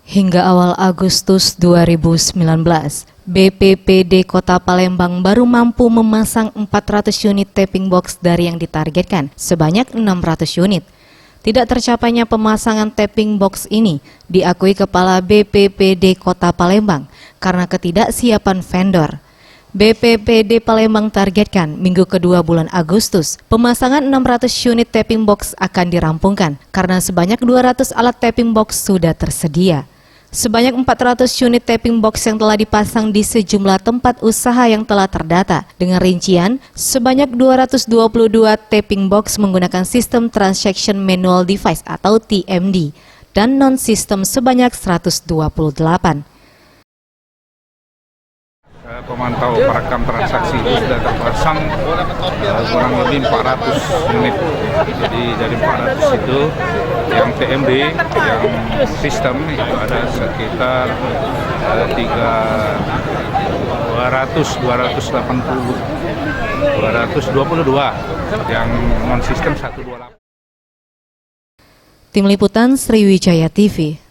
Hingga awal Agustus 2019, BPPD Kota Palembang baru mampu memasang 400 unit tapping box dari yang ditargetkan sebanyak 600 unit. Tidak tercapainya pemasangan tapping box ini diakui Kepala BPPD Kota Palembang karena ketidaksiapan vendor. BPPD Palembang targetkan minggu kedua bulan Agustus, pemasangan 600 unit tapping box akan dirampungkan karena sebanyak 200 alat tapping box sudah tersedia. Sebanyak 400 unit tapping box yang telah dipasang di sejumlah tempat usaha yang telah terdata. Dengan rincian, sebanyak 222 tapping box menggunakan sistem Transaction Manual Device atau TMD dan non-sistem sebanyak 128. Pemantau perekam transaksi itu sudah terpasang kurang lebih 400 unit. Jadi dari 400 itu yang TMD, yang sistem itu ada sekitar 222, yang non sistem 128. Tim Liputan Sriwijaya TV.